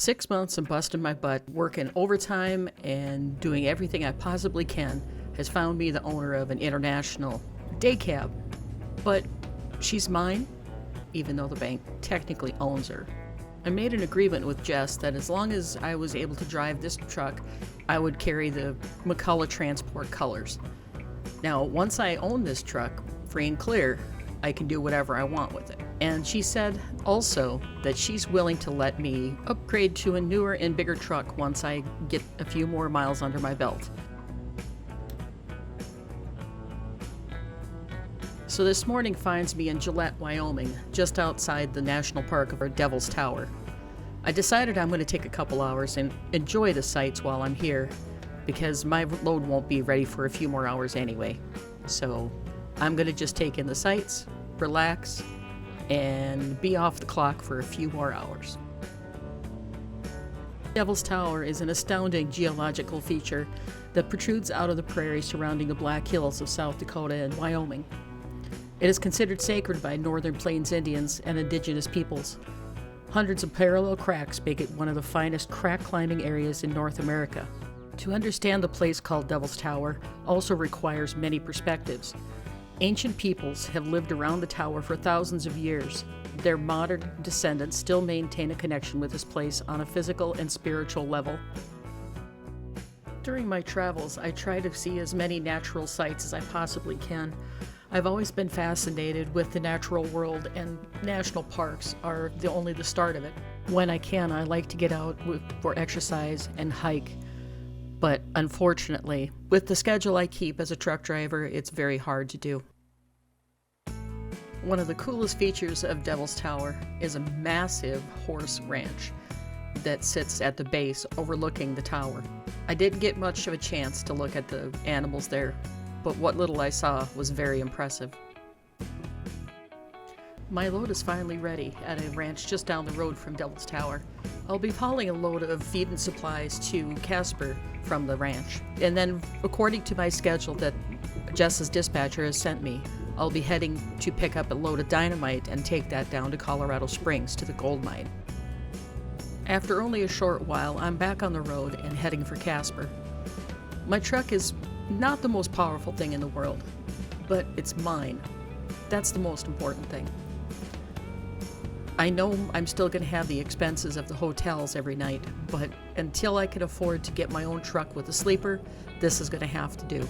6 months and busting my butt, working overtime and doing everything I possibly can has found me the owner of an international day cab. But she's mine, even though the bank technically owns her. I made an agreement with Jess that as long as I was able to drive this truck, I would carry the McCullough Transport colors. Now, once I own this truck, free and clear, I can do whatever I want with it. And she said also that she's willing to let me upgrade to a newer and bigger truck once I get a few more miles under my belt. So this morning finds me in Gillette, Wyoming, just outside the national park of Devil's Tower. I decided I'm going to take a couple hours and enjoy the sights while I'm here, because my load won't be ready for a few more hours anyway. So I'm going to just take in the sights, relax, and be off the clock for a few more hours. Devil's Tower is an astounding geological feature that protrudes out of the prairie surrounding the Black Hills of South Dakota and Wyoming. It is considered sacred by Northern Plains Indians and indigenous peoples. Hundreds of parallel cracks make it one of the finest crack climbing areas in North America. To understand the place called Devil's Tower also requires many perspectives. Ancient peoples have lived around the tower for thousands of years. Their modern descendants still maintain a connection with this place on a physical and spiritual level. During my travels, I try to see as many natural sights as I possibly can. I've always been fascinated with the natural world, and national parks are only the start of it. When I can, I like to get out for exercise and hike. But unfortunately, with the schedule I keep as a truck driver, it's very hard to do. One of the coolest features of Devil's Tower is a massive horse ranch that sits at the base overlooking the tower. I didn't get much of a chance to look at the animals there, but what little I saw was very impressive. My load is finally ready at a ranch just down the road from Devil's Tower. I'll be hauling a load of feed and supplies to Casper from the ranch. And then, according to my schedule that Jess's dispatcher has sent me, I'll be heading to pick up a load of dynamite and take that down to Colorado Springs to the gold mine. After only a short while, I'm back on the road and heading for Casper. My truck is not the most powerful thing in the world, but it's mine. That's the most important thing. I know I'm still going to have the expenses of the hotels every night, but until I can afford to get my own truck with a sleeper, this is going to have to do.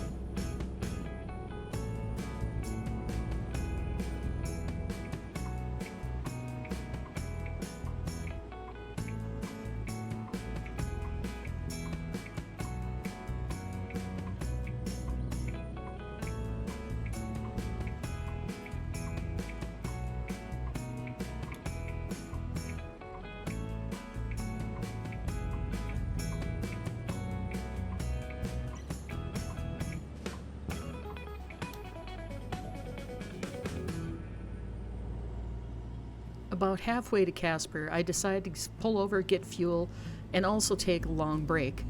About halfway to Casper, I decided to pull over, get fuel, and also take a long break.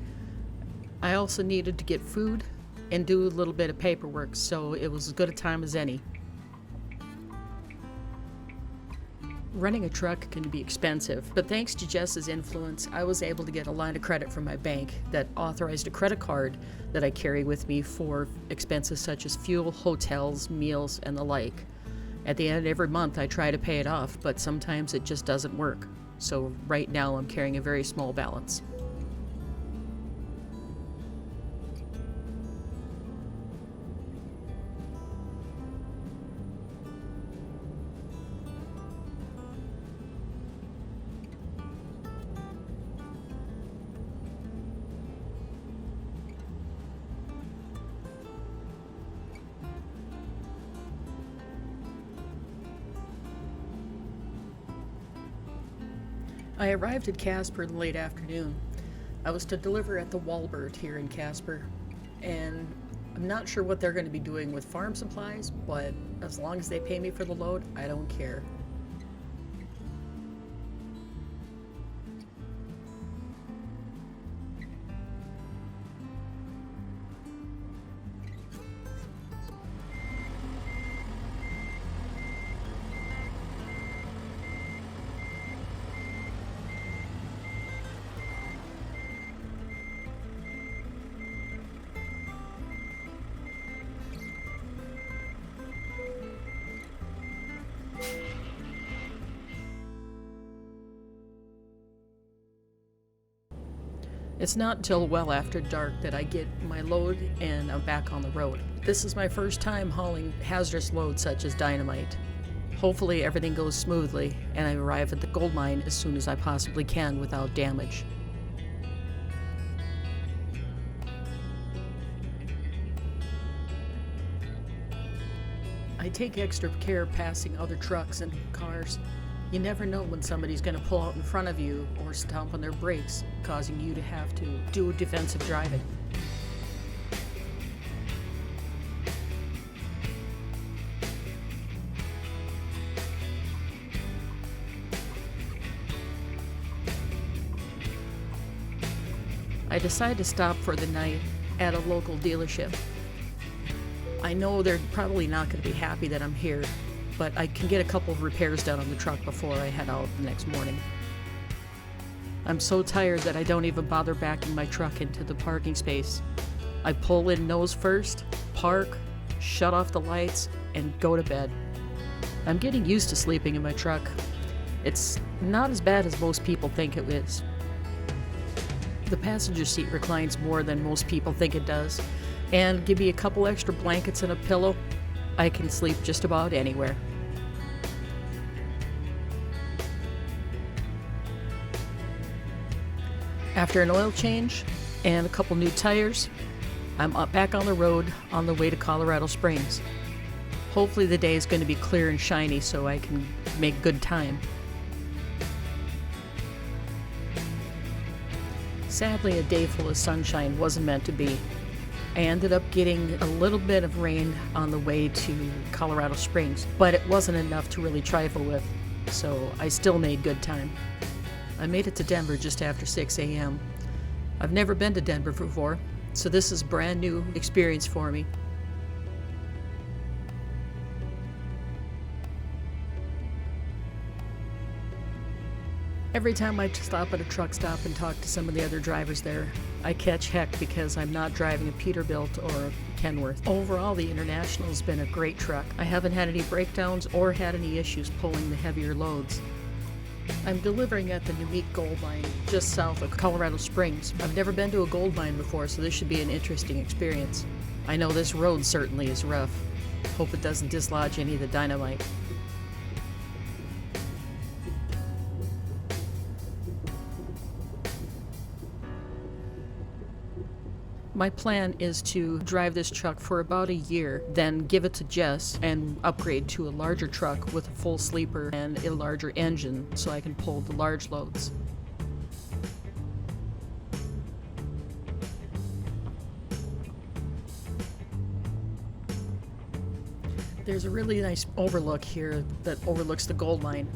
I also needed to get food and do a little bit of paperwork, so it was as good a time as any. Running a truck can be expensive, but thanks to Jess's influence, I was able to get a line of credit from my bank that authorized a credit card that I carry with me for expenses such as fuel, hotels, meals, and the like. At the end of every month, I try to pay it off, but sometimes it just doesn't work. So right now, I'm carrying a very small balance. I arrived at Casper in the late afternoon. I was to deliver at the Walbert here in Casper, and I'm not sure what they're going to be doing with farm supplies, but as long as they pay me for the load, I don't care. It's not until well after dark that I get my load and I'm back on the road. This is my first time hauling hazardous loads such as dynamite. Hopefully everything goes smoothly and I arrive at the gold mine as soon as I possibly can without damage. I take extra care passing other trucks and cars. You never know when somebody's going to pull out in front of you or stomp on their brakes, causing you to have to do defensive driving. I decide to stop for the night at a local dealership. I know they're probably not going to be happy that I'm here, but I can get a couple of repairs done on the truck before I head out the next morning. I'm so tired that I don't even bother backing my truck into the parking space. I pull in nose first, park, shut off the lights, and go to bed. I'm getting used to sleeping in my truck. It's not as bad as most people think it is. The passenger seat reclines more than most people think it does, and give me a couple extra blankets and a pillow, I can sleep just about anywhere. After an oil change and a couple new tires, I'm back on the road on the way to Colorado Springs. Hopefully the day is going to be clear and shiny so I can make good time. Sadly, a day full of sunshine wasn't meant to be. I ended up getting a little bit of rain on the way to Colorado Springs, but it wasn't enough to really trifle with, so I still made good time. I made it to Denver just after 6 a.m. I've never been to Denver before, so this is a brand new experience for me. Every time I stop at a truck stop and talk to some of the other drivers there, I catch heck because I'm not driving a Peterbilt or a Kenworth. Overall, the International has been a great truck. I haven't had any breakdowns or had any issues pulling the heavier loads. I'm delivering at the Numique Gold Mine just south of Colorado Springs. I've never been to a gold mine before, so this should be an interesting experience. I know this road certainly is rough. Hope it doesn't dislodge any of the dynamite. My plan is to drive this truck for about a year, then give it to Jess and upgrade to a larger truck with a full sleeper and a larger engine so I can pull the large loads. There's a really nice overlook here that overlooks the gold mine.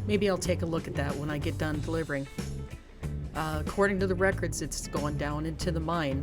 Maybe I'll take a look at that when I get done delivering. According to the records, it's going down into the mine.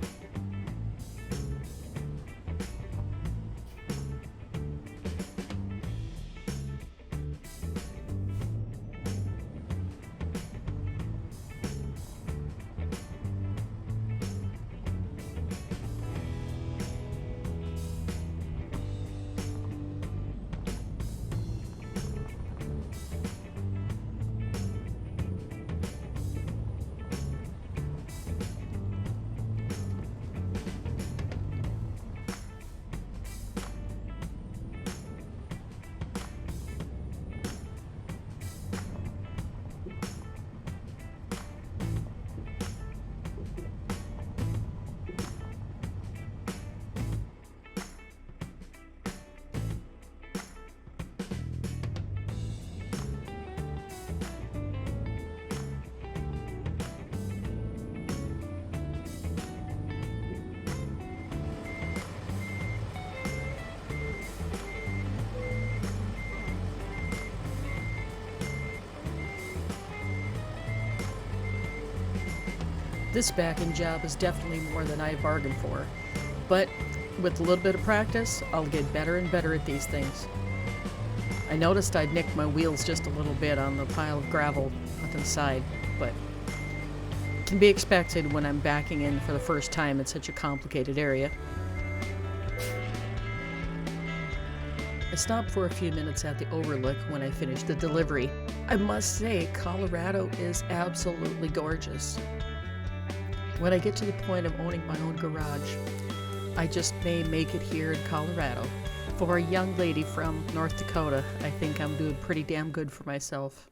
This backing job is definitely more than I bargained for, but with a little bit of practice, I'll get better and better at these things. I noticed I'd nicked my wheels just a little bit on the pile of gravel to the side, but it can be expected when I'm backing in for the first time in such a complicated area. I stopped for a few minutes at the overlook when I finished the delivery. I must say, Colorado is absolutely gorgeous. When I get to the point of owning my own garage, I just may make it here in Colorado. For a young lady from North Dakota, I think I'm doing pretty damn good for myself.